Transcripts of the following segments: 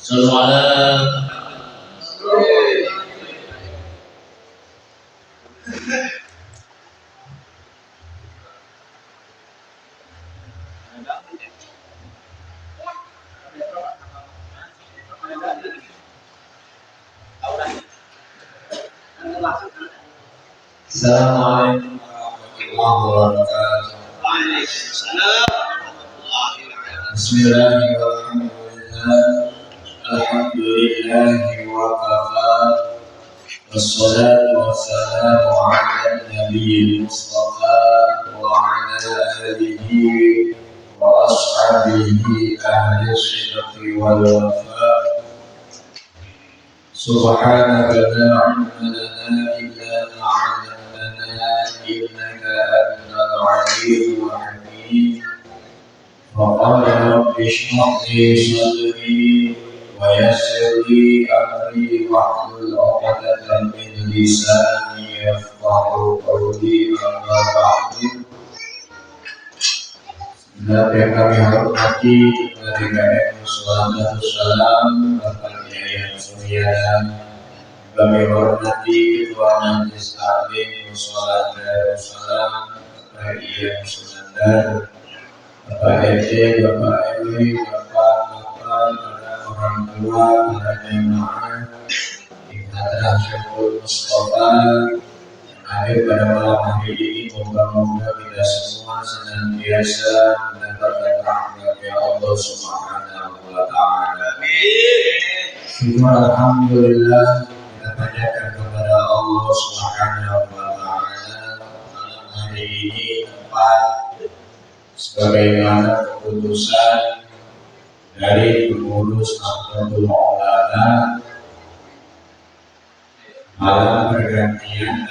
Sallallahu Assalamualaikum warahmatullahi wabarakatuh. Bismillahirrahmanirrahim. Alhamdulillahi wa kafa. Wassalatu wassalamu ala nabiyil mustafa wa ala alihi wa ashabihi ahli sidqi wal wafa. Subhanaka la ilma lana illa ma 'allamtana innaka antal 'alimul hakim. Wa qala rabbi shrah li sadri wa yassir li amri wahlul 'uqdatam min lisani yafqahu qawli amma ba'du. Yang kami hormati ketika sallallahu salam Bapak Kiai Surya, kami hormati Ketua Majelis Taklim Mushola Darussalam Bapak Ian Sunandar, Bapak RT, Bapak RW, Bapak-bapak, para orang tua, para jemaah di Hadrah Syekhul Mustafa yang hadir pada malam hari ini. Moga-moga kita semua senantiasa mendapatkan rahmat ya Allah Subhanahu wa Ta'ala. Syukur alhamdulillah kita panjatkan kepada Allah Subhanahu wa Ta'ala malam hari ini tempat sebagaimana keputusan dari pengurus Nahdlatul Ulama malam pergantian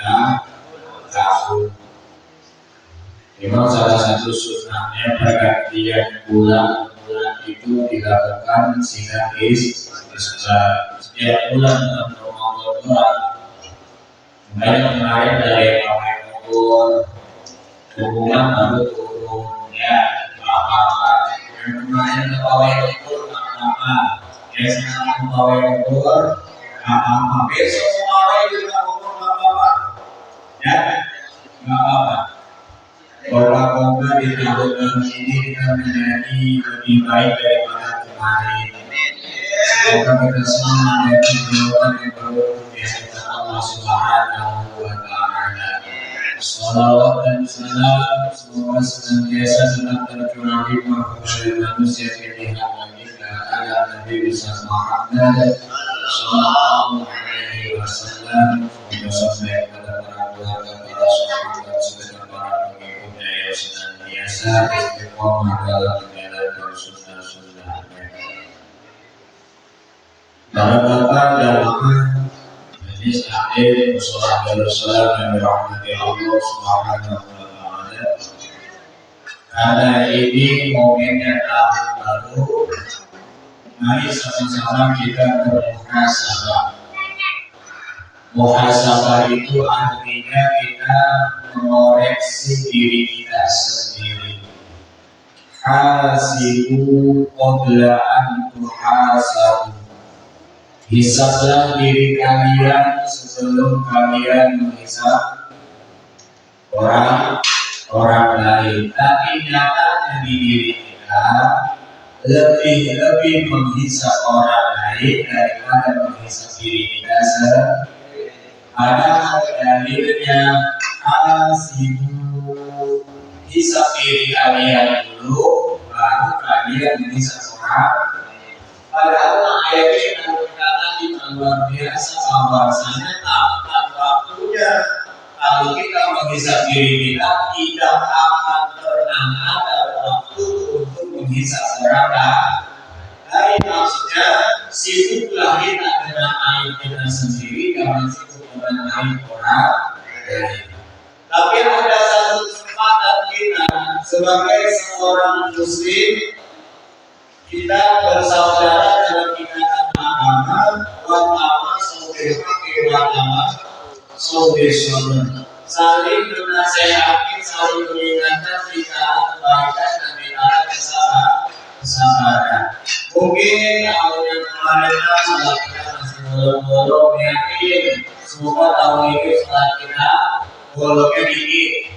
tahun. Memang salah satu sunnahnya pergantian bulan itu dilakukan sehingga setiap bulan dalam Ramadan. Makanya kemarin dari Pawai Bogor hubungan baru turun ya apa-apa. Yang kemarin ke Pawai Bogor apa-apa. Yang sekarang ke Pawai Bogor apa-apa. Besok kemarin juga Bogor apa-apa. Ya nggak apa-apa. Moga-moga di tahun ini kita menjadi lebih baik daripada kemarin. Semoga kita semua menjadi jawaban yang berhubungan dengan Allah Subhanahu wa Ta'ala. Salawat dan salam semoga senantiasa tetap tercurah hikmah kepada manusia pilihan kita ala Nabi Muhammad sallallahu alaihi wasallam. Semoga sampai kepada para keluarga, para sahabat, serta para pengikutnya yang senantiasa istiqomah dalam menjalankan sunnah-sunnahnya. Para bapak dan mama Majelis Taklim Mushola Darussalam yang dirahmati Allah Subhanahu wa Ta'ala, karena ini momennya tahun baru, mari sama-sama kita bermuhasabah. Muhasabah itu artinya kita mengoreksi diri kita sendiri. Hasibu qabla an tuhasabu. Hisablah diri kalian sebelum kalian menghisab orang lain. Tapi nyatanya di diri kita lebih menghisab orang lain daripada menghisab diri kita sendiri. Ada dalilnya, hasibu, hisab diri kalian dulu, baru kalian menghisab orang. Padahal ayat ini menunjukkan di luar biasa bahwasanya tahapan waktunya kalau kita menghisab diri kita tidak akan pernah ada waktu untuk menghisab orang lain. Maksudnya sibuklah kita dengan aib kita sendiri, jangan sibuk dengan aib orang lain. Tapi ada satu kesempatan kita sebagai seorang muslim, kita bersaudara dalam ikatan agama, wa'ama saudara, saling menasehati, saling mengingatkan kita kebaikan dan kita kesabaran. Mungkin tahun yang kemarin sholat kita masih bolong-bolong yakin semoga tahun ini sholat kita bolongnya dikit.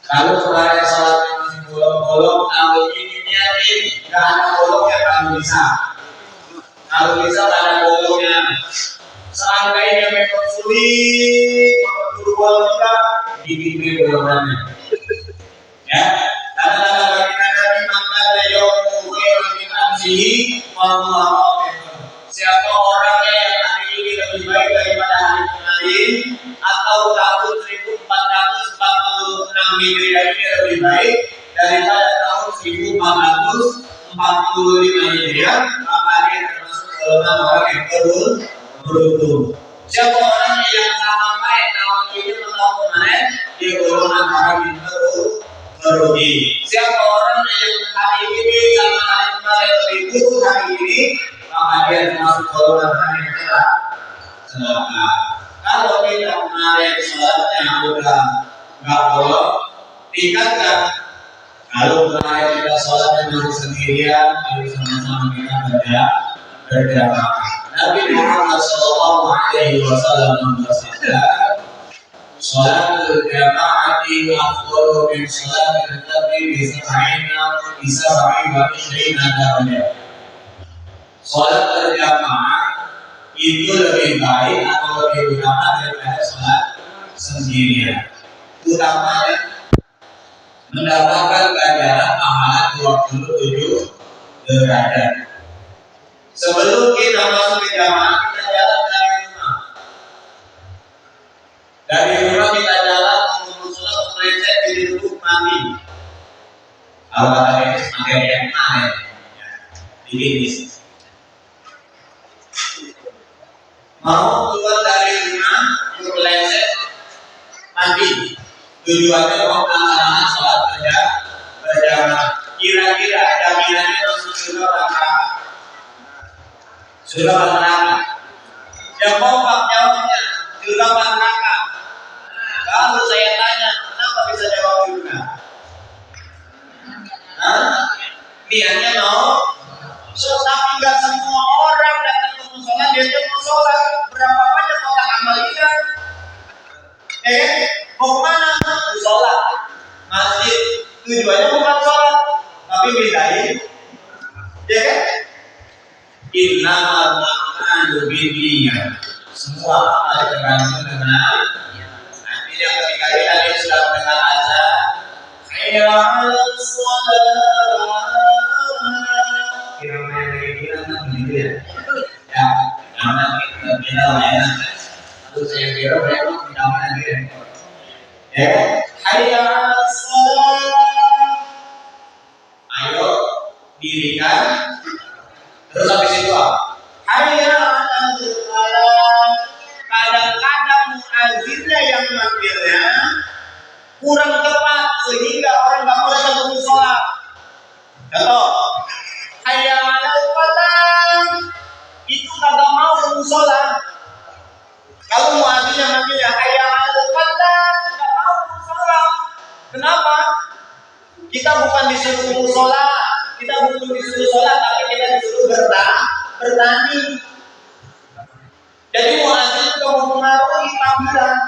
Kalau kemarin sholatnya masih bolong-bolong tahun ini yakin nggak ada bolongnya kalau bisa nggak ada bolongnya. Seandainya memang sulit berdua kita diberi bolongannya. Ya, kata-kata baginda Nabi maka yaumu khairun min amsihi wallahu akbar. Siapa orangnya yang hari ini lebih baik daripada hari kemarin atau tahun 1446 Hijriah ini lebih baik daripada tahun 1445 Hijriah, maka dia termasuk golongan orang yang beruntung. Siapa orangnya yang sama baik tahun ini atau tahun kemarin, dia golongan orang yang merugi. Siapa orangnya yang hari ini sama hari kemarin lebih buruk hari ini, maka dia termasuk golongan orang yang celaka. Kalau kita kemarin sholatnya udah nggak bolong, tingkatkan. Kalau kemarin kita sholatnya masih sendirian, mari sama-sama kita berjamaah. Nabi Muhammad Sallallahu Alaihi Wasallam bersabda, "Sholatul jama'ati afdalu min sholatil fardhi bi 27 darajat." Sholat berjamaah itu lebih baik atau lebih utama daripada sholat sendirian. Utamanya mendapatkan ganjaran pahala 27 derajat. Sebelum kita masuk ke jamaah, kita jalan dari rumah. Dari rumah kita jalan menuju sholat selesai di duduk mandi. Kalau kata ini semakin yang mana? Ini mau keluar dari rumah untuk selesai mandi. Tujuannya mau melaksanakan sholat berjamaah. Kira-kira jaminannya masuk surga apa? Surga neraka. Yang mau Pak jawabnya surga neraka. Lalu saya tanya, kenapa bisa jawab surga? Niatnya mau. Tapi nggak semua orang datang ke musola dia mau sholat. Berapa banyak orang amal kita? Mau kemana? Musola, masjid. Tujuannya bukan sholat, tapi bedain. Ya kan? Innamal a'malu binniyat. Semua amal tergantung dengan artinya ketika kita sudah mendengar azan, hayya 'alas shalah. Kira-kira begitu ya. Ya, karena kita bilang ya. Lalu saya kira memang tidak mana dia. Ya, hayya 'alas shalah. Ayo dirikan. Terus habis itu apa? Hayya 'alal falah. Kadang-kadang muazzinnya yang manggilnya kurang tepat sehingga orang nggak mau datang ke musola. Contoh, hayya 'alal falah itu kagak mau ke musola. Kalau muazzinnya manggilnya hayya 'alal falah nggak mau ke musola. Kenapa? Kita bukan disuruh ke musola. Kita bukan disuruh sholat, tapi kita disuruh bertani. Jadi muadzin juga mempengaruhi panggilan.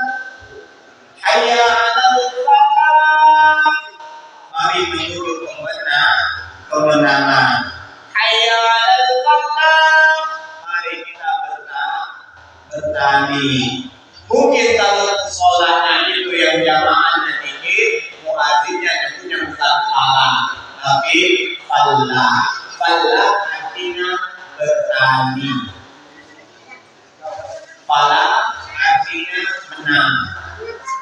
Hayya 'alal falah. Mari menuju kemenangan. Hayya 'alal falah. Mari kita bertani. Mungkin kalau sholatnya itu yang jamaahnya dikit, muadzinnya tentunya bukan falah, tapi falah. Falah artinya bertani. Falah artinya menang.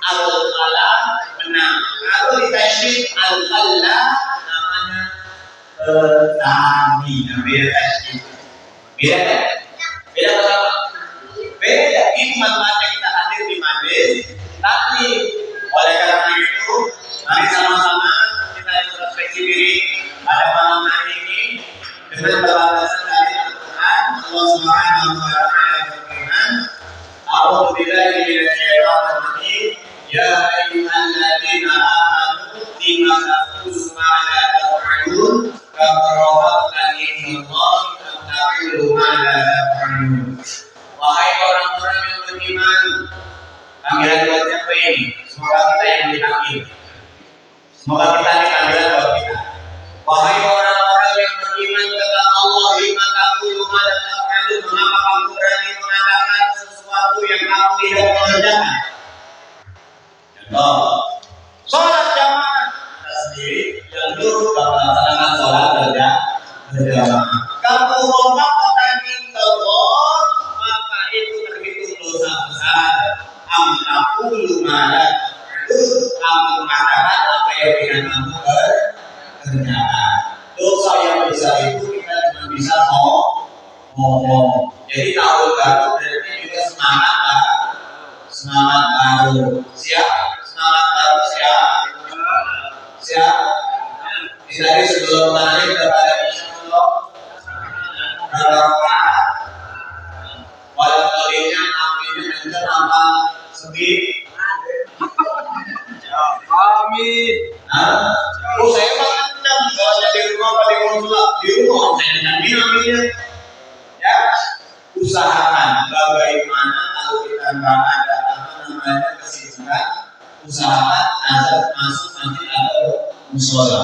Al-falah menang. Kalau ditasydid al-falah namanya bertani. Beda tasydid. Beda kan? Beda apa? Beda. Ini manfaatnya kita hadir di majelis taklim. Oleh karena itu, mari sama-sama kita introspeksi diri pada malam hari ini dengan berlandasan dari Al-Quran. Allah Subhanahu wa Ta'ala berfirman, "A'udzu billahi minasyaitonir rajim. Ya ayyuhalladzina amanu lima taquluna ma la taf'alun. Kabura maqtan indallahi an ta'kulu ma la taf'alun. Wahai orang-orang yang beriman, panggilan buat siapa ini? Semoga kita yang dipanggil. Semoga kita dipanggil buat kita. Wahai orang-orang yang beriman, kata Allah, lima ta'kulu ma la taf'alun. Mengapa kamu berani mengatakan sesuatu yang kamu tidak mengerjakan? Contoh, sholat jamaah sendiri yang dulu kamu laksanakan sholat berjamaah. Kamu mengatakan Allah, maka itu terhitung dosa besar. Amtaqulu ma la taf'alun. Kamu mengatakan apa yang tidak kamu kerjakan. Dosa yang besar itu kita cuma bisa ngomong. Jadi tahun baru berarti juga semangat baru. Siap? Semangat baru siap. Dari sebelum tadi sudah pada insyaallah rakaat. Walau kalinya aminnya kencang apa sedih? Amin. Saya mah kencang. Kalau di rumah apa di konsulat di rumah saya aminnya. Ya, usahakan bagaimana kalau kita nggak ada kesibukan, usahakan azan masuk nanti atau musola.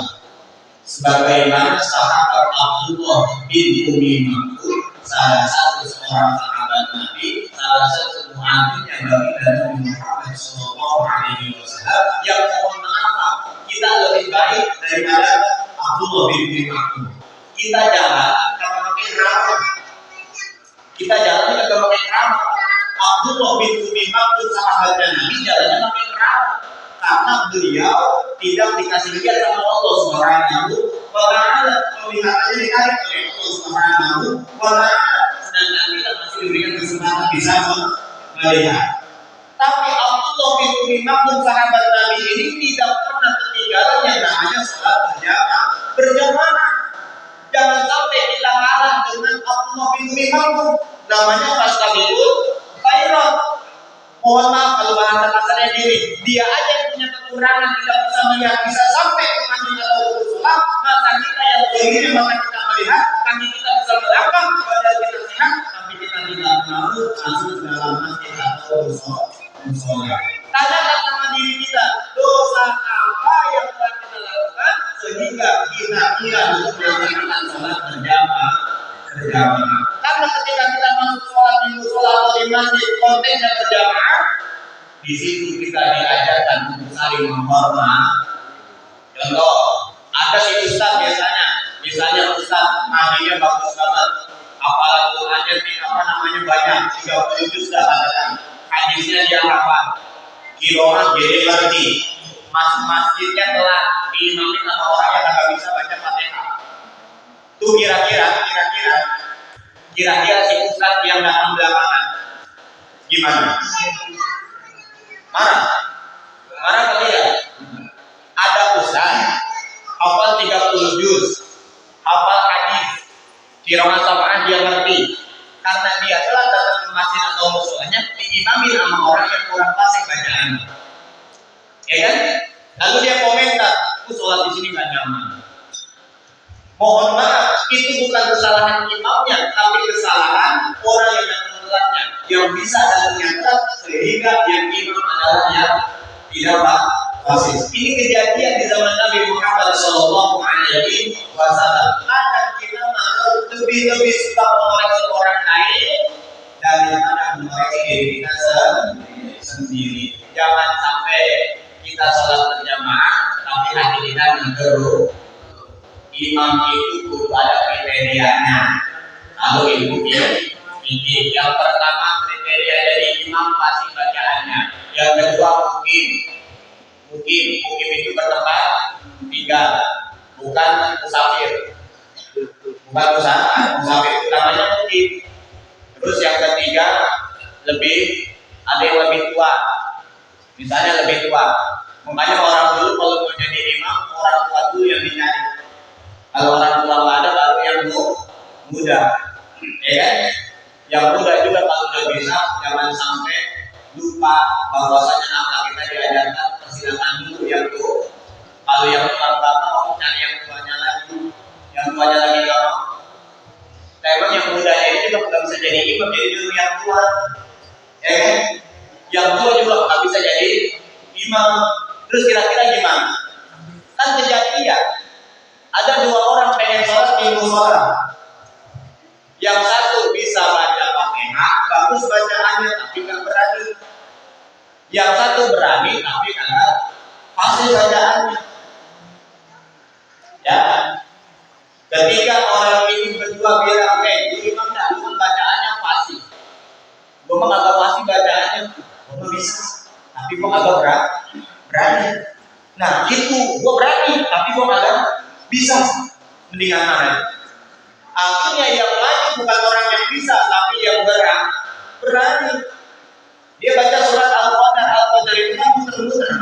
Sebagaimana sahabat Abdullah bin Umi Maktum, salah satu seorang sahabat Nabi, salah satu muadzin yang dari Muhammad Sallallahu Alaihi Wasallam, yang mohon maaf kita lebih baik daripada Abdullah bin Umi Maktum. Kita jalan kalau pakai rambut. Kita jalannya agak pakai rambut. Abdullah bin Umi Maktum sahabatnya Nabi jalannya pakai rambut karena beliau tidak dikasih lihat sama Allah Subhanahu wa taala. Penglihatannya ditarik oleh Allah Subhanahu wa taala, sedangkan kita masih diberikan kesempatan bisa melihat. Tapi Abdullah bin Umi Maktum sahabat Nabi ini tidak pernah ketinggalan yang namanya salat berjamaah. Jangan sampai kita kalah dengan Abdullah bin Umi Maktum. Namanya fastabiqul khairat. Mohon maaf kalau bahasa kasarnya gini, dia aja yang punya kekurangan tidak bisa melihat, bisa sampai ke kaki atau sholat, masa kita yang begini maka kita melihat, kaki kita bisa melangkah, badan kita sehat, tapi kita tidak mau masuk dalam masjid atau sholat. Tanyakan sama diri kita, dosa apa yang telah kita lakukan sehingga kita tidak untuk melaksanakan sholat berjamaah. Karena ketika kita masuk sholat di musola atau di masjid kontennya berjamaah, di situ kita diajarkan untuk saling menghormat. Contoh, ada si ustaz misalnya ustaz ngajinya bagus banget, hafalan Qur'annya banyak, 30 juz sudah katakan, hadisnya dia hafal, kiroah jadi ngerti, masuk masjidnya telat, diimamin sama orang yang nggak bisa baca Fatihah. Tuh kira-kira si ustaz yang datang belakangan gimana? Marah atau tidak? Ada ustaz hafal 30 juz, hafal hadis, qiraat sab'ah dia ngerti, karena dia telah datang ke masjid atau musolanya diimamin sama orang yang kurang fasih bacaan. Ya kan? Lalu dia komentar, aku sholat di sini nggak nyaman. Mohon maaf, itu bukan kesalahan imamnya, tapi kesalahan orang yang datang telatnya, yang bisa datangnya telat sehingga yang imam adalah yang tidak fasih. Ini kejadian di zaman Nabi Muhammad Sallallahu Alaihi Wasallam. Kadang kita mau lebih suka mengoreksi orang lain daripada mengoreksi diri kita sendiri. Jangan sampai kita sholat berjamaah, tapi hati kita mengeruh. Imam itu kudu ada kriterianya. Lalu ibu ini yang pertama kriteria dari imam pasti bacaannya. Yang kedua mukim itu bertempat tinggal, bukan musafir. Bukan musafir itu namanya mukim. Terus yang ketiga ada yang lebih tua. Misalnya lebih tua. Makanya orang dulu kalau mau jadi imam, orang tua dulu yang dicari. Kalau orang tua nggak ada, baru yang muda, ya kan? Yang muda juga kalau udah bisa, jangan sampai lupa bahwasanya apa kita diajarkan persilakan dulu yang tua. Kalau yang tua mau cari yang tuanya lagi, kalau Nah emang yang mudanya ini juga nggak bisa jadi imam, jadi dulu yang tua, ya kan? Yang tua juga nggak bisa jadi imam. Terus kira-kira gimana? Kan kejadian ada dua orang pengen sholat di musola. Yang satu bisa baca Fatihah, bagus bacaannya tapi nggak berani. Yang satu berani tapi nggak fasih bacaannya. Ya, ketika orang ini berdua bilang, imam dah, bacaannya fasih. Gue mah agak fasih bacaannya, gue bisa, tapi gue agak berani. Nah itu gue berani, tapi gue agak bisa. Mendingan mana? Akhirnya yang lain bukan orang yang bisa, tapi yang berani. Dia baca surat Al-Qadar itu kan muter-muter kan?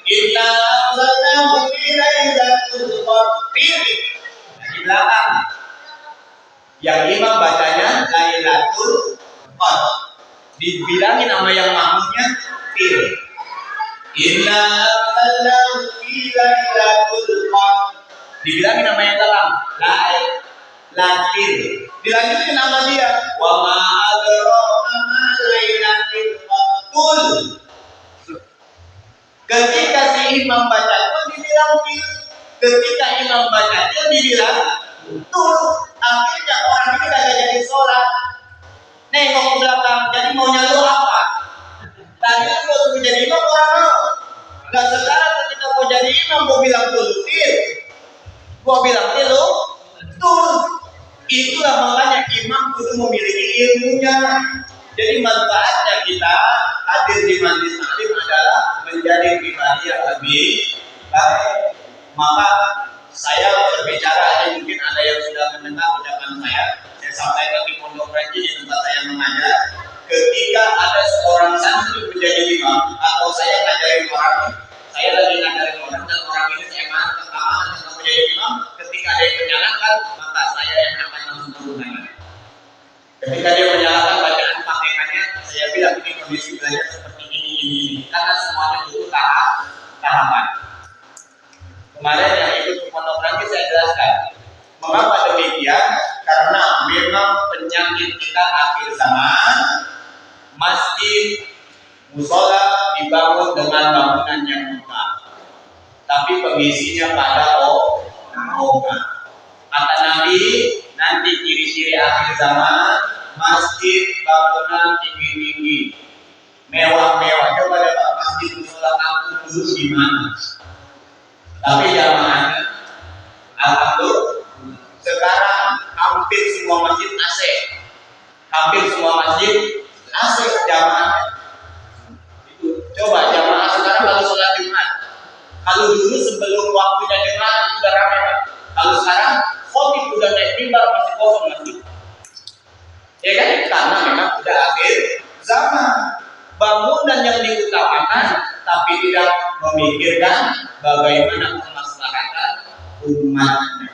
Inna anzalnahu fi lailatul qadr. Di belakang. Yang imam bacanya Lailatul Qadar. Dibilangin sama yang makmumnya fil. Inna anzalnahu fi lailatul qadr. Dibilangin sama yang dalam Lailatul. Dilanjutin nama dia wa ma adraka ma lailatul qadr. Ketika si imam baca pun dibilang fil. Ketika imam baca dia dibilang tul. Akhirnya orang ini kagak jadi sholat. Nengok ke belakang, jadi maunya lu apa? Tadi kan gua suruh jadi imam orang mau. Gak sekarang ketika gua jadi imam gua bilang tul fil. Gua bilang lu tul. Itulah makanya imam kudu memiliki ilmunya. Jadi manfaatnya kita hadir di majelis taklim adalah menjadi pribadi yang lebih baik. Maka saya berbicara, mungkin ada yang sudah mendengar ucapan saya sampaikan di Pondok Ranji di tempat saya mengajar. Ketika ada seorang santri menjadi imam atau saya ngajarin orang, saya lagi ngajarin orang dan orang ini saya mantap untuk menjadi imam. Ketika ada yang menyalahkan, maka saya yang akan langsung turunannya. Ketika dia menyalahkan bacaan pakaiannya, saya bilang ini kondisi belajar seperti ini, karena semuanya butuh tahapan. Kemarin yang ikut ke Pondok Ranji saya jelaskan mengapa demikian, karena memang penyakit kita akhir zaman, masjid, musola dibangun dengan bangunan yang megah, tapi pengisinya pada ogah. Kata Nabi, nanti ciri-ciri akhir zaman, masjid bangunan tinggi-tinggi, mewah-mewah. Coba lihat masjid musola kampung dulu gimana? Tapi jamaahnya, alhamdulillah, sekarang hampir semua masjid AC. Hampir semua masjid AC jamaahnya. Itu coba jamaah sekarang kalau sholat Jumat. Kalau dulu sebelum waktunya Jumat itu sudah ramai. Kalau sekarang khotib udah naik mimbar masih kosong masjid. Ya kan? Karena memang sudah akhir zaman. Bangunan yang diutamakan tapi tidak memikirkan bagaimana kemaslahatan umatnya,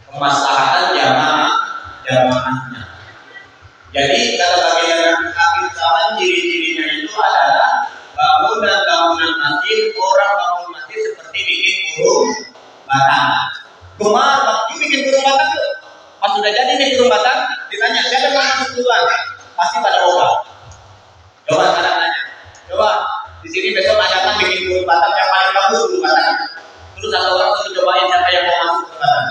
kemaslahatan jamaahnya. Jadi kalau bagian akhir zaman ciri-cirinya itu adalah bangunan masjid, orang bangun masjid seperti bikin burung batang. Gemar, ini bikin burung batang tuh. Pas sudah jadi nih burung batang, ditanya siapa yang masuk duluan? Pasti pada obah. Coba sekarang tanya. Coba di sini besok ada bikin burung batang yang paling bagus burung batang. Terus satu orang suruh cobain siapa yang mau masuk ke batang.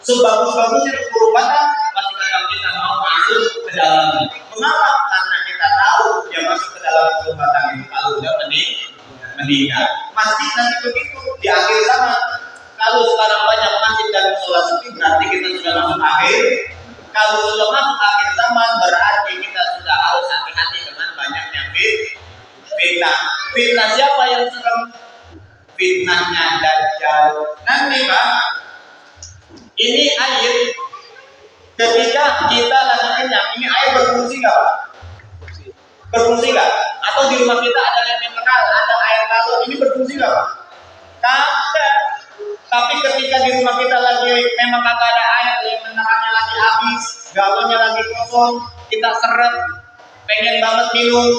Sebagus-bagusnya burung batang pasti kadang kita mau masuk ke dalamnya. Mengapa? Karena kita tahu dia masuk ke dalam burung batang itu kalau udah meninggal. Masjid nanti begitu di akhir zaman. Kalau sekarang banyak masjid dan sholat sepi, berarti kita sudah masuk akhir. Kalau sudah masuk akhir zaman, berarti kita sudah harus hati-hati dengan banyaknya fitnah. Fitnah siapa yang serem? Fitnahnya Dajjal. Nanti Pak, ini air ketika kita lagi kenyang, ini air berfungsi nggak Pak? Berfungsi nggak? Atau di rumah kita ada air mineral, ada air galon, ini berfungsi nggak Pak? Kagak. Tapi ketika di rumah kita lagi memang kagak ada air, mineralnya lagi habis, galonnya lagi kosong, kita seret, pengen banget minum,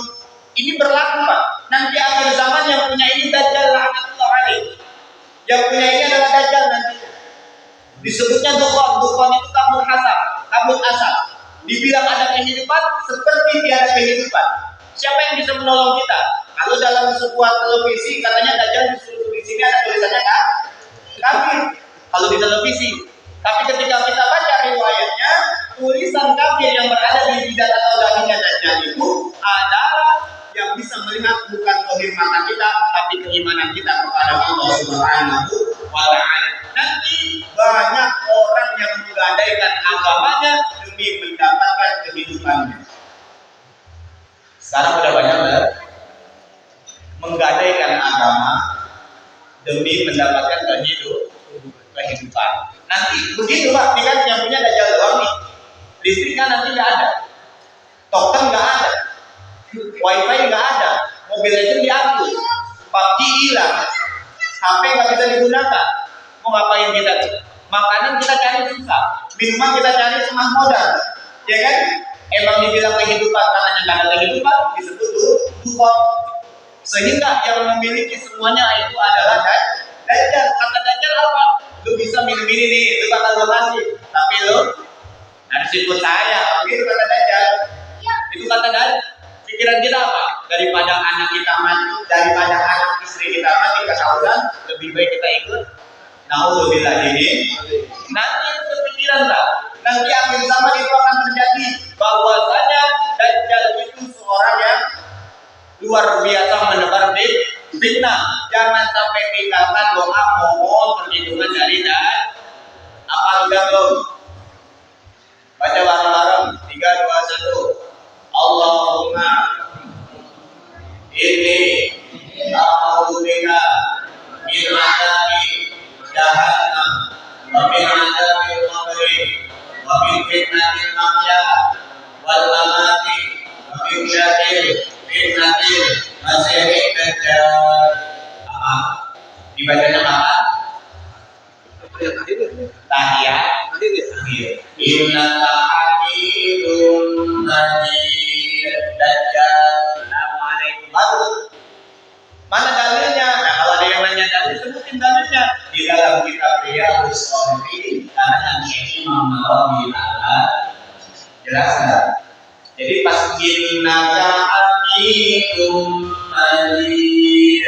ini berlaku Pak. Nanti akhir zaman yang punya ini Dajjal laknatullah alaih. Yang punya ini adalah Dajjal nanti. Disebutnya dukhon. Dukhon itu kabut asap. Dibilang ada kehidupan seperti tiada kehidupan. Siapa yang bisa menolong kita? Kalau dalam sebuah televisi katanya Dajjal di sini ada tulisannya kan? Kafir. Kalau di televisi. Tapi ketika kita baca riwayatnya, tulisan kafir yang berada di jidat atau dahinya Dajjal itu adalah yang bisa melihat bukan zahir mata kita, tapi keimanan kita kepada Allah Subhanahu wa Ta'ala. Nanti banyak orang yang menggadaikan agamanya demi mendapatkan kehidupannya. Sekarang sudah banyak menggadaikan agama demi mendapatkan kehidupan. Nanti begitu Pak, ini kan yang punya Dajjal doang nih. Listrik kan nanti nggak ada, token nggak ada, wifi nggak ada, mobil itu diambil, PUBG hilang, HP nggak bisa digunakan. Mau ngapain kita tuh? Makanan kita cari susah, minuman kita cari setengah modal, ya kan? Emang dibilang kehidupan karena nggak ada kehidupan disebut dukhon. Sehingga yang memiliki semuanya itu adalah Dajjal. Kata Dajjal apa? Lu bisa minum ini nih, itu bakal gue kasih. Tapi lu harus ikut saya. Begitu kata Dajjal. Itu kata Dajjal. Pikiran kita apa? Daripada anak kita mati, daripada anak istri kita mati kehausan, lebih baik kita ikut. Nauzubillah ini. Nanti itu kepikiran lah. Nanti akhir zaman itu akan terjadi bahwasanya Dajjal itu seorang yang luar biasa menebar fitnah. Jangan sampai tinggalkan doa mohon perlindungan dari Dajjal. Apa udah belum? Baca bareng-bareng 3, 2, 1. Allahumma inni a'udzubika min adzabi jahannam wa min adzabil qabri wa min fitnatil mahya wal mamati wa min syarri fitnatil masiihid dajjal. Dibacanya apa? Tahiyat. Innaka hamidun majid. Dajjal. Assalamualaikum. Baru. Mana dalilnya? Nah, kalau ada yang nanya dalil, sebutin dalilnya. Di dalam kitab Riyadhus Shalihin, karena Imam Nawawi jelas enggak? Jadi pas innaka hamidun majid.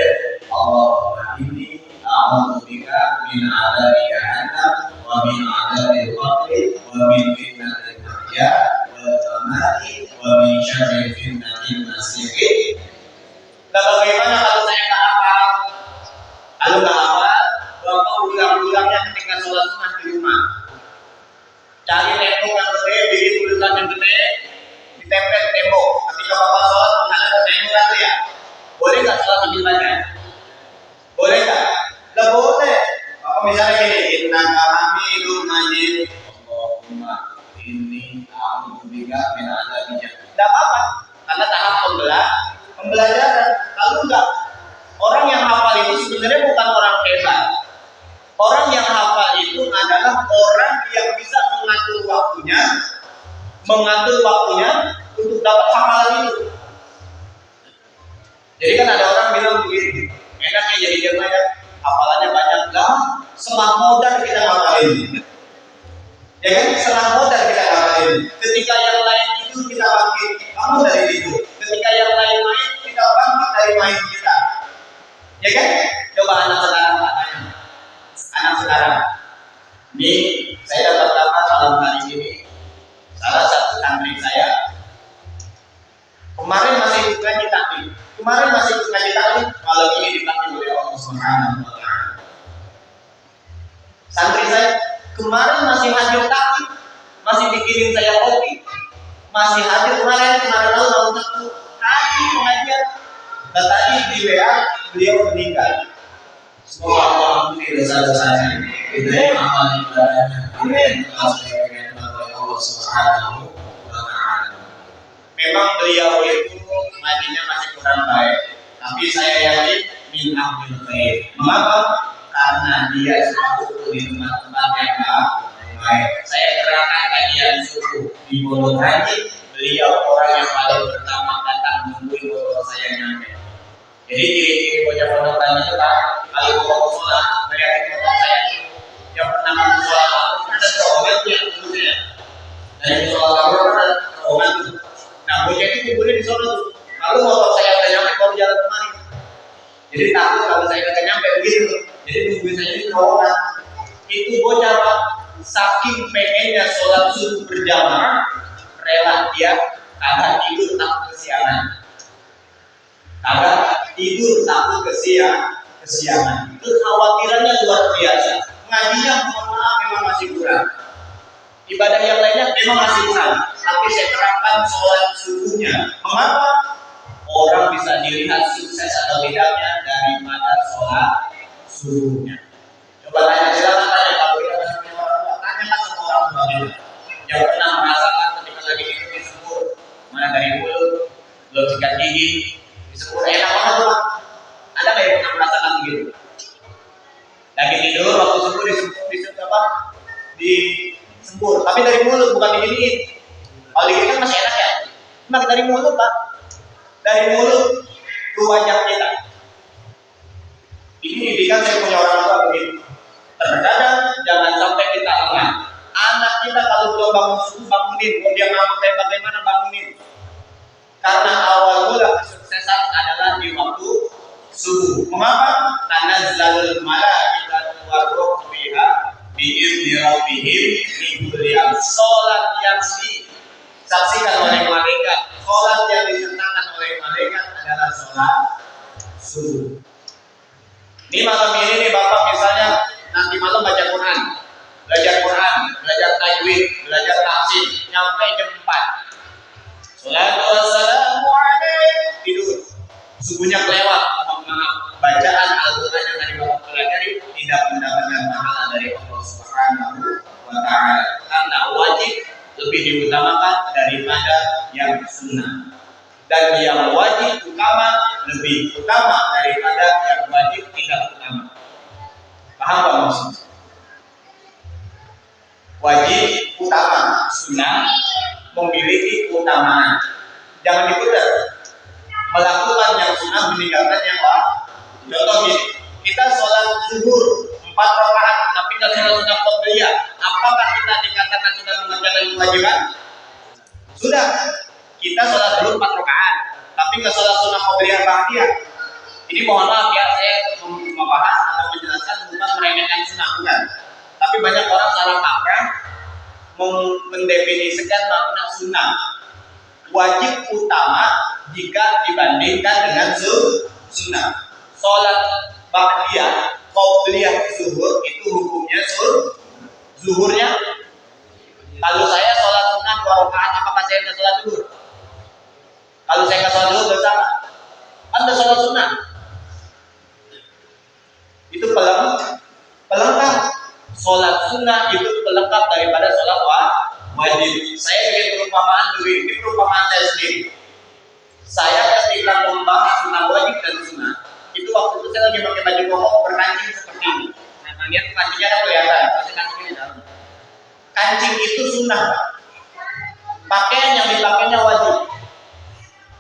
Allahumma inni a'udzubika min adzabi jahannam wa min adzabil qabri wa min fitnatil mahya wal mamati wa min syarri fitnatil masiihid. Nah, bagaimana kalau saya nggak hafal? Kalau nggak hafal, Bapak ulang-ulangnya ketika sholat sunnah di rumah. Cari tembok yang gede, bikin tulisan yang gede, ditempel di tembok. Ketika Bapak sholat menghadap ke tembok itu ya, boleh nggak sholat sambil baca? Boleh nggak? Nggak boleh. Bapak misalnya gini, innaka hamidun majid. Allahumma inni a'udzubika min adzabi jahannam. Nggak apa-apa, karena tahap pembelajaran. Kalau enggak, orang yang hafal itu sebenarnya bukan orang hebat. Orang yang hafal itu adalah orang yang bisa mengatur waktunya untuk dapat hafalan itu. Jadi kan ada orang bilang begini, enaknya jadi jemaah ya, hafalannya banyak lah, selang modal kita hafalin. Ya kan, selang modal kita hafalin. Ketika yang lain itu kita bangkit, kamu dari itu. Ketika yang lain main, kita bangkit dari main kita. Ya kan? Coba anak sekarang katanya. Anak sekarang. Ini saya dapat kabar malam hari ini. Salah satu santri saya kemarin masih ikut ngaji taklim. Malam ini dipanggil oleh Allah Subhanahu wa Ta'ala. Santri saya kemarin masih hadir taklim, masih bikinin saya kopi, masih hadir kemarin lalu satu tadi pengajian. Dan tadi di WA beliau meninggal. Semoga Allah ampuni dosa-dosanya, hidayah amal ibadahnya, hidayah Allah Subhanahu wa Ta'ala. Memang beliau itu ngajinya masih kurang baik, tapi saya yakin min ahli khair. Mengapa? Karena dia sudah di tempat-tempat yang baik. Saya gerakan kajian subuh di Pondok Haji, beliau orang yang paling pertama datang nungguin motor saya nyampe. Jadi ciri-ciri bocah Pondok Haji itu kan, kalau mau sholat, melihat motor saya itu yang pernah sholat waktu ada terowongan tuh yang dulunya. Dari sholat waktu ada terowongan tuh. Nah, bocah itu kumpulnya di sana tuh. Lalu motor saya udah nyampe baru jalan kemari. Jadi takut kalau saya udah nyampe begitu. Jadi nungguin saya di terowongan. Itu bocah Pak, saking pengennya sholat subuh berjamaah, rela dia kagak tidur takut kesiangan. Kagak tidur takut kesiangan. Itu khawatirannya luar biasa. Ngajinya mohon maaf memang masih kurang. Ibadah yang lainnya memang masih kurang. Tapi saya terapkan sholat subuhnya. Mengapa? Orang bisa dilihat sukses atau tidaknya daripada sholat subuhnya. Coba tanya, silakan tanya kalau kita masih punya orang tua, tanyakan sama orang tua kita yang pernah merasakan ketika lagi tidur disembur, mana dari mulut, belum sikat gigi, disembur enak banget tuh. Ada nggak yang pernah merasakan begitu? Lagi tidur waktu subuh disembur, tapi dari mulut bukan diginiin. Kalau diginiin kan masih enak ya. Cuma dari mulut Pak, dari mulut ke wajah kita. Ini didikan saya punya orang tua begitu. Terkadang jangan sampai kita lengah. Anak kita kalau belum bangun subuh bangunin, kalau dia ngamuk bagaimana bangunin. Karena awal mula kesuksesan adalah di waktu subuh. Mengapa? Karena zalul malaikatu war-ruh fiha bi'izni rabbihim min kulli amr. Salat yang disaksikan oleh malaikat, salat yang disertakan oleh malaikat adalah salat subuh. Ini malam ini nih Bapak misalnya nanti malam baca Quran, belajar tajwid, belajar tafsir, nyampe jam 4. Salatu wassalamu alaihi, tidur. Subuhnya kelewat, mohon maaf. Bacaan Al-Quran yang tadi Bapak pelajari tidak mendapatkan pahala dari Allah Subhanahu wa Ta'ala. Karena wajib lebih diutamakan daripada yang sunnah. Dan yang wajib utama lebih utama daripada yang wajib tidak utama. Paham Pak maksudnya? Wajib utama, sunnah memiliki keutamaan. Jangan diputar. Melakukan yang sunnah meninggalkan yang wajib. Contoh gini, kita sholat zuhur 4 rakaat tapi nggak sholat sunnah qabliyah. Apakah kita dikatakan sudah mengerjakan kewajiban? Sudah. Kita sholat dulu 4 rakaat tapi nggak sholat sunnah qabliyah ba'diyah. Ini mohon maaf ya, saya membahas atau menjelaskan bukan meremehkan sunnah, bukan. Tapi banyak orang salah kaprah mendefinisikan makna sunnah. Wajib utama jika dibandingkan dengan sunnah. Sholat ba'diyah, qabliyah zuhur itu hukumnya zuhurnya. Kalau saya sholat sunnah 2 rakaat, apakah saya nggak sholat zuhur? Kalau saya nggak sholat zuhur dosa nggak? Anda sholat sunnah. Itu pelengkap. Sholat sunnah itu pelengkap daripada sholat wajib. Saya bikin perumpamaan dulu. Ini perumpamaan saya sendiri. Saya ketika membahas tentang wajib dan sunnah, itu waktu itu saya lagi pakai baju koko berkancing seperti ini. Nah, lihat kancingnya ada kelihatan, pasti kancingnya dalam. Kancing itu sunnah. Pakaian yang dipakainya wajib.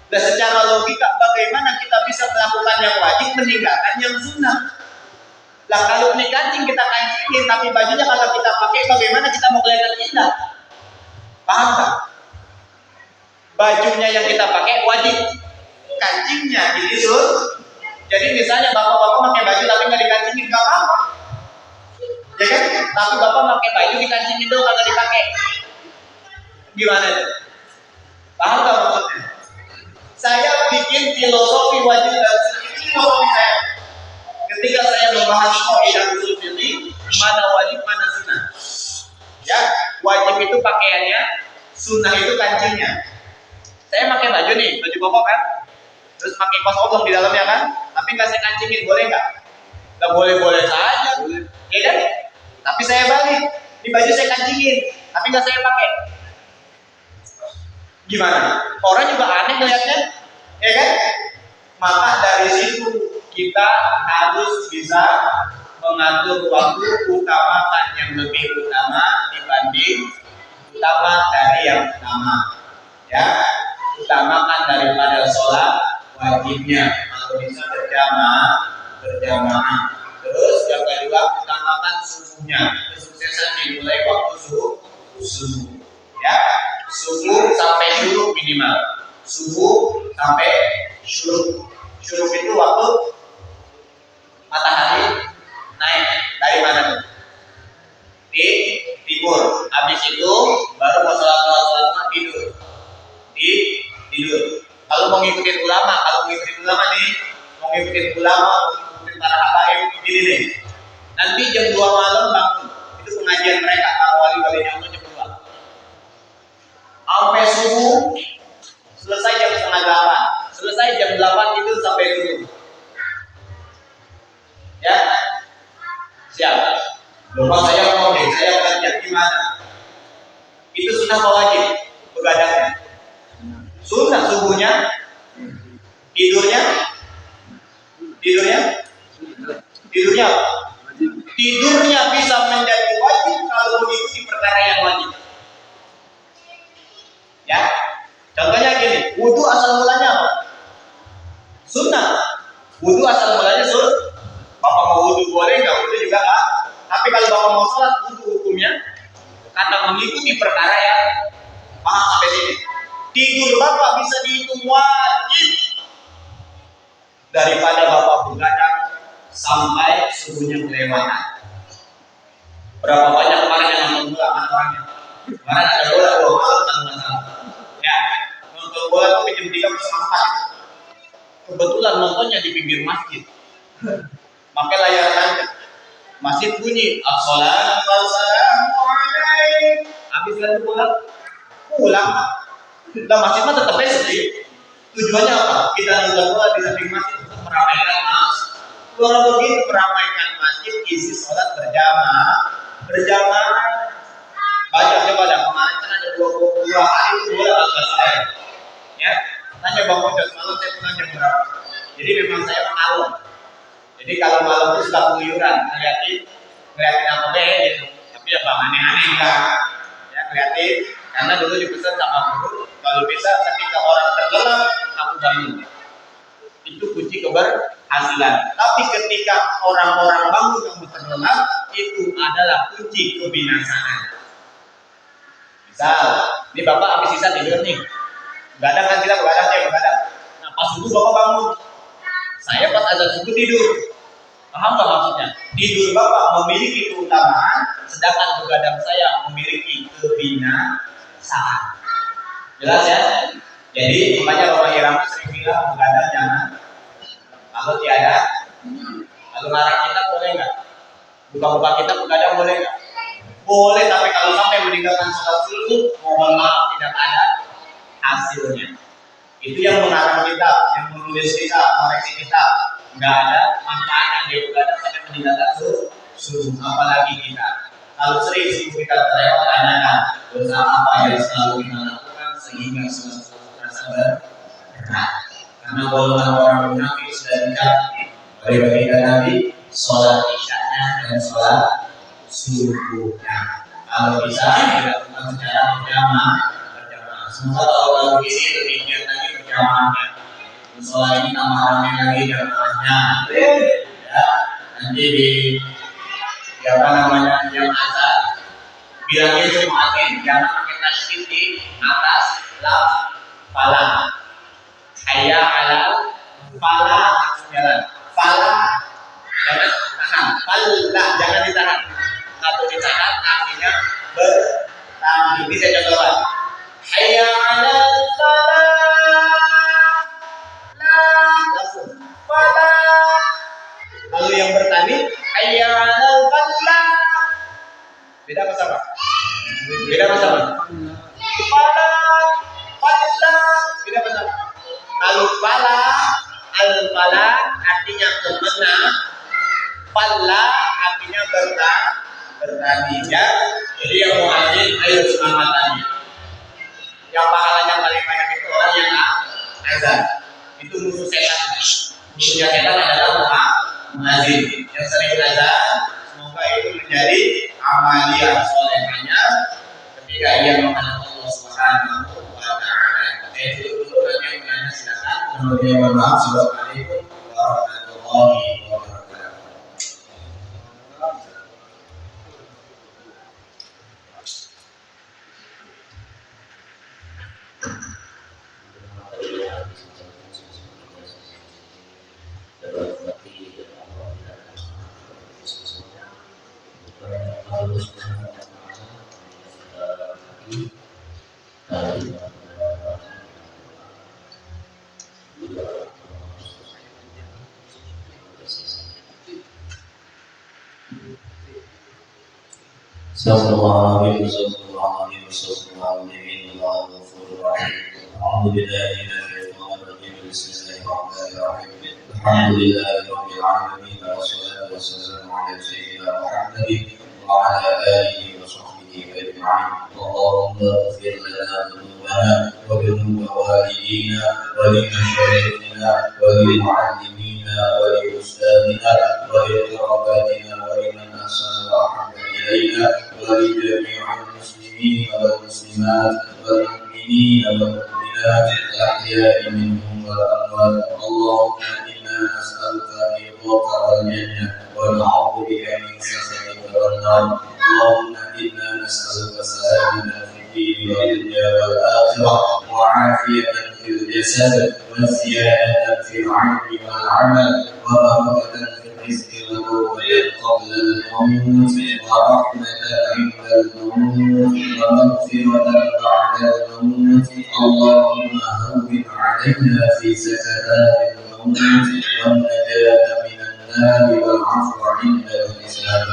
Dan secara logika, bagaimana kita bisa melakukan yang wajib meninggalkan yang sunnah? Lah kalau ini kancing kita kancingin, tapi bajunya kalau kita pakai, bagaimana kita mau kelihatan indah? Paham tak? Bajunya yang kita pakai wajib, kancingnya ini sunnah. Jadi misalnya bapak-bapak pakai baju tapi nggak dikancingin, nggak apa-apa, ya kan? Tapi bapak pakai baju dikancingin dong, kagak dipakai, gimana itu? Paham nggak maksudnya? Saya bikin filosofi wajib dan sunnah, ini filosofi saya. Ketika saya membahas kaidah usul fikih, mana wajib mana sunnah. Ya, wajib itu pakaiannya, sunnah itu kancingnya. Saya pakai baju nih, baju koko kan, terus pakai kaos oblong di dalamnya kan, tapi nggak saya kancingin, boleh nggak? Nggak boleh saja, ya kan? Tapi saya balik, di baju saya kancingin, tapi nggak saya pakai. Gimana? Orang juga aneh melihatnya, ya kan? Maka dari situ kita harus bisa mengatur waktu, utamakan yang lebih utama dibanding utama dari yang utama. Ya, utamakan daripada sholat wajibnya, kalau bisa berjamaah. Terus yang kedua, utamakan mengutamakan subuhnya. Kesuksesan dimulai waktu subuh. Ya, subuh sampai syuruk minimal. Subuh sampai syuruk. Syuruk itu waktu matahari naik dari mana? Di timur. Habis itu baru mau sholat tidur. Tidur. Kalau mau ngikutin ulama, nih, mau ngikutin para habaib begini nih. Nanti jam 2 malam bangun. Itu pengajian mereka, para wali-walinya Allah jam 2. Sampai subuh, selesai jam setengah 8. Selesai jam 8 itu sampai dulu. Ya, siap. Lupa saya mau deh, saya kerja gimana? Itu sunnah apa wajib? Begadangnya. Sunnah subuhnya, tidurnya apa? Tidurnya bisa menjadi wajib kalau mengikuti perkara yang wajib. Ya, contohnya gini, wudu asal mulanya apa? Sunnah. Wudu asal mulanya sunnah. Bapak mau wudu boleh nggak? Wudu juga nggak. Tapi kalau bapak mau sholat, wudu hukumnya karena mengikuti perkara yang paham sampai sini. Tidur bapak bisa dihitung wajib daripada bapak begadang sampai subuhnya kelewatan. Berapa banyak kemarin yang nonton bola kan orangnya? Kemarin ada bola 2 malam kan masalah. Ya, nonton bola tuh jam 3 sampai 4. Kebetulan nontonnya di pinggir masjid. Pakai layar tancap. Masjid bunyi, as-salatu wassalamu alaik. Habis lalu pulang. Nah, masjid mah tetap sepi. Tujuannya apa? Kita nonton bola di samping masjid untuk meramaikan Kalau begitu meramaikan masjid, isi sholat berjamaah. Banyak coba dah. Kemarin kan ada 22 hari itu bola agak saya. Ya, tanya Bang Ojo, semalam saya pulang jam berapa? Jadi memang saya malam. Jadi kalau malam itu sudah keluyuran, ngeliatin apa gitu. Tapi ya bang aneh-aneh enggak. Ya ngeliatin, karena dulu dipesan sama guru, kalau bisa ketika orang terlelap, kamu bangun. Itu kunci keberhasilan. Tapi ketika orang-orang bangun kamu terlelap, itu adalah kunci kebinasaan. Misal, ini bapak habis sisa tidur nih. Begadang kan kita begadang. Nah pas subuh bapak bangun. Saya pas azan subuh tidur. Paham gak maksudnya? Tidur bapak memiliki keutamaan, sedangkan begadang saya memiliki kebinasaan. Jelas ya? Jadi makanya Bapak Irama sering bilang begadang jangan. Kalau tiada, kalau larang kita boleh nggak? Buka-buka kita begadang boleh nggak? Boleh, tapi kalau sampai meninggalkan sholat subuh, mohon maaf tidak ada hasilnya. Itu yang mengarang kita, yang menulis kita, koreksi kita. Nggak ada manfaatnya dia begadang sampai meninggalkan subuh, apalagi kita. Kalau sering subuh kita terlewat, tanyakan dosa apa yang selalu kita lakukan sehingga sholat subuh terasa berat. Karena golongan orang munafik sudah dicatat oleh baginda Nabi, sholat isyanya dan sholat subuhnya. Kalau bisa dilakukan secara berjamaah. Semoga tahun ini lebih giat lagi berjamaahnya. Sholat ini tambah ramai lagi jamaahnya. Ya, nanti di apa namanya yang azan bilangnya itu muadzin, jangan pakai tasydid di atas laf falah. Hayya alal falah, langsung jalan. Falah jangan tahan, falah jangan ditahan. Kalau ditahan artinya bertahan. Ini saya contohkan. Hayya alal falah, langsung falah. Lalu yang bertani hayya alal falah. Beda apa sama? Falah, beda apa sama? Kalau al-falah artinya kemenang, falah artinya bertani ya. Jadi yang muadzin ayo semangat tadi. Yang pahalanya paling banyak itu orang yang azan. Itu musuh setan. Musuhnya setan adalah muadzin. Yang sering azan, semoga itu menjadi amalia solehnya ketika ia menghadap Allah Subhanahu wa taala. Itu dulu nanti yang menanya silakan. Mohon maaf. Assalamualaikum warahmatullahi wabarakatuh. صلى الله عليه وسلم الله الغفور الرحيم. أعوذ بالله من الشيطان الرجيم. بسم الله الرحمن الرحيم. الحمد لله رب العالمين والصلاة والسلام على سيدنا محمد وعلى آله وصحبه أجمعين. اللهم اغفر لنا ذنوبنا وذنوب والدينا ولمشايخنا ولمعلمينا ولأستاذنا ولقراباتنا ولمن أحسن وأحب إلينا ولجميع المسلمين والمسلمات والمؤمنين والمؤمنات الأحياء منهم والأموات. اللهم إنا نسألك رضاك والجنة ونعوذ بك من سخطك والنار. اللهم إنا نسألك سلامة في الدين والدنيا والآخرة وعافية في الجسد وزيادة في العلم والعمل وبركة في الرزق وتوبة قبل الموت ورحمة عند الموت ومغفرة بعد الموت. اللهم هون علينا في سكرات الموت والنجاة من النار والعفو عند الحساب.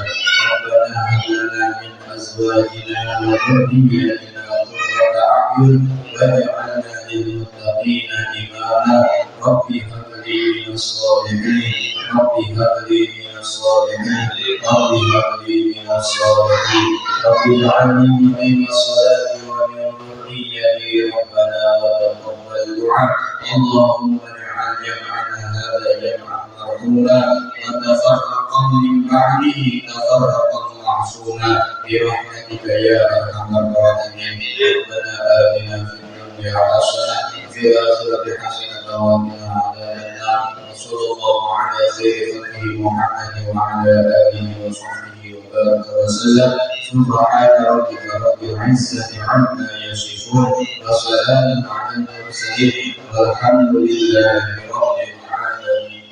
ربنا هب لنا من أزواجنا وذرياتنا قرة أعين واجعلنا للمتقين إماما. رب هب لي من الصالحين رب هب لي من الصالحين رب هب لي من الصالحين. رب اجعلني مقيم الصلاة ومن ذريتي ربنا وتقبل دعاء. اللهم اجعل جمعنا هذا جمعا مرحوما وتفرقا من بعده تفرقا معصوما برحمتك يا أرحم الراحمين. ربنا آتنا في الدنيا حسنة وفي الآخرة حسنة وقنا عذاب النار. وصلى الله على خير خلقه محمد وعلى آله وصحبه وبارك وسلم. سبحان ربك رب العزة عما يصفون وسلام على المرسلين والحمد لله رب العالمين.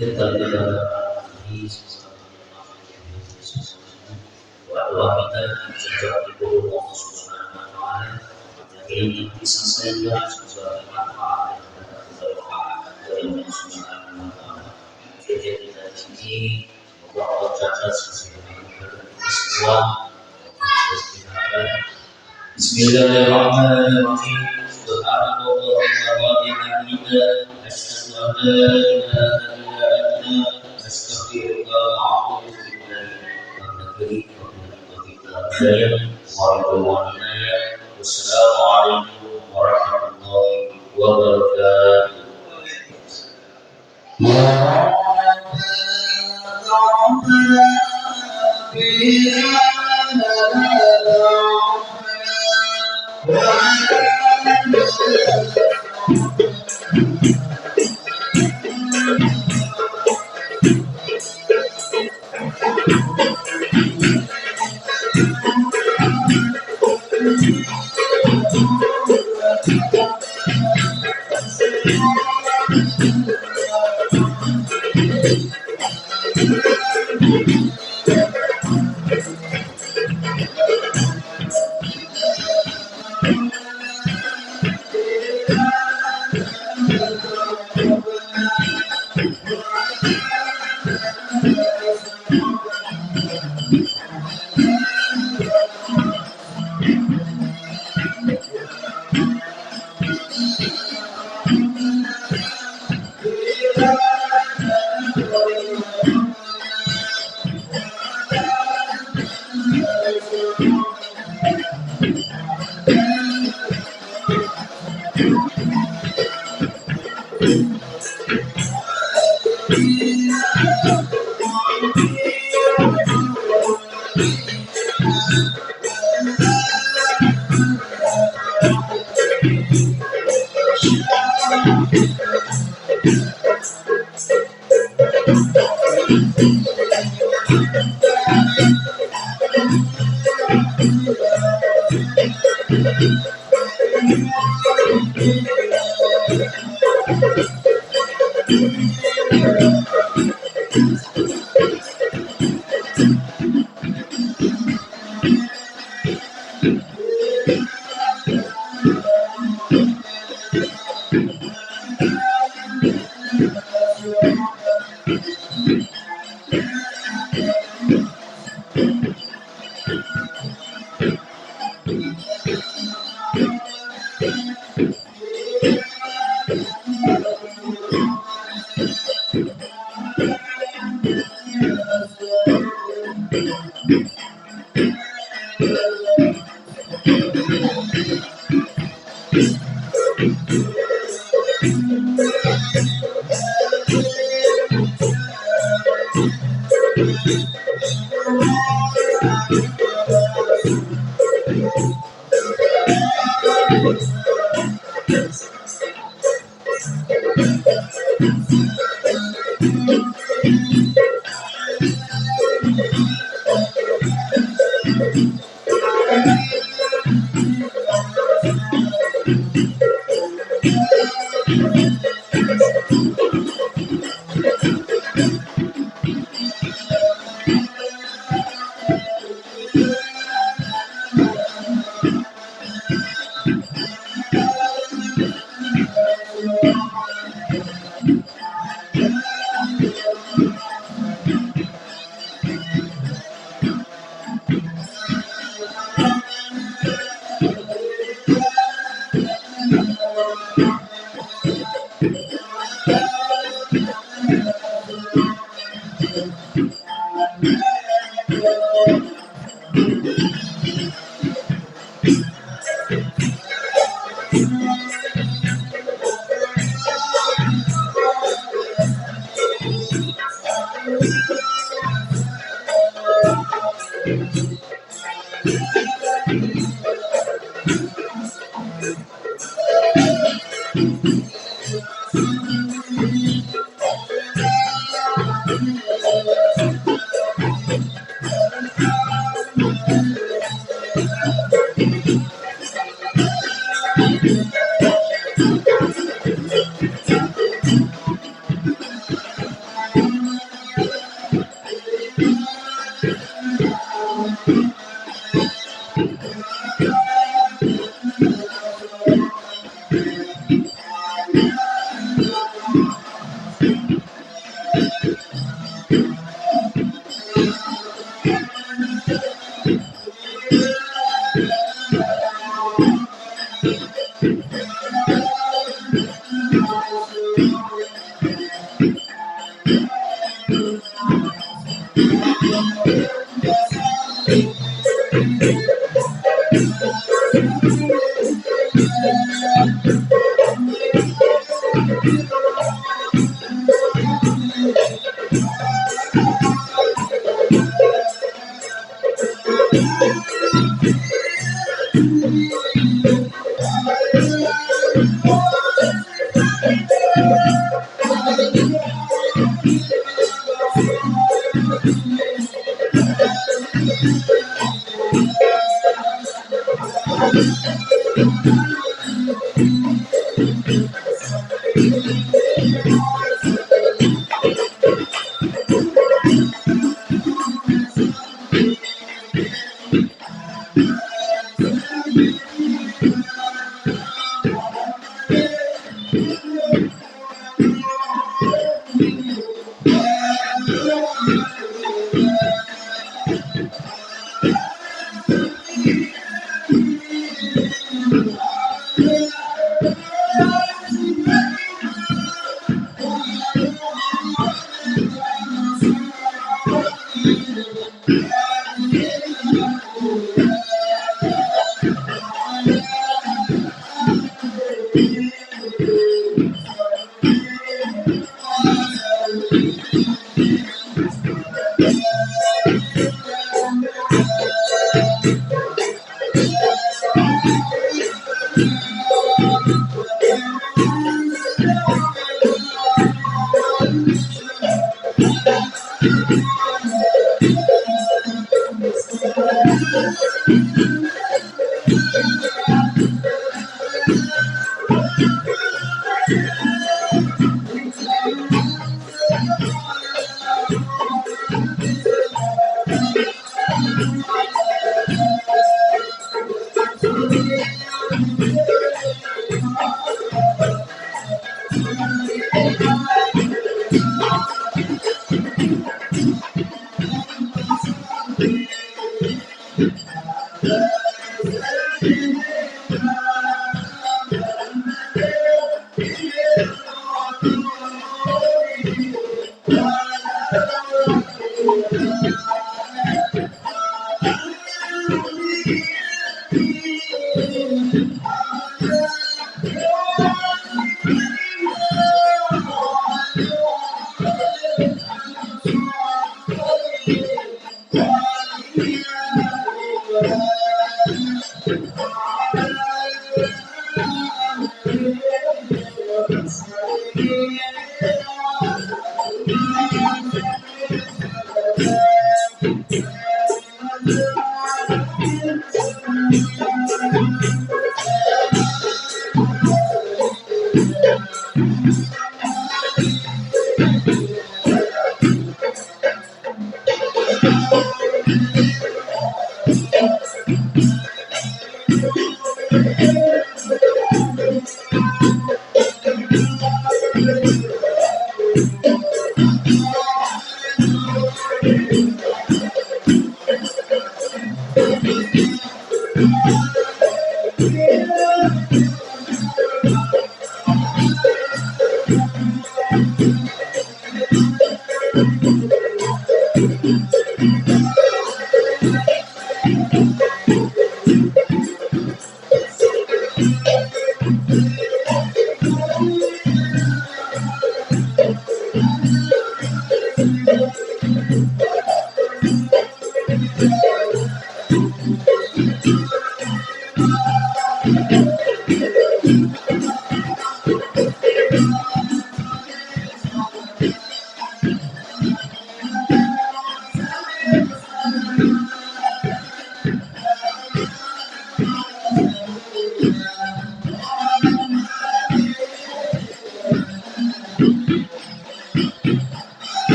Kita ini doa kita sejak itu Allah Subhanahu wa taala ini bisa saja sesuatu manfaat dari Allah Subhanahu wa taala. Jadi kita ini bahwa cacat semua Bismillahirrahmanirrahim. Subhanallah wa bihamdihi asyhadu an la ilaha illa anta astaghfiruka wa atubu ilaik. Wassalamualaikum warahmatullahi wabarakatuh.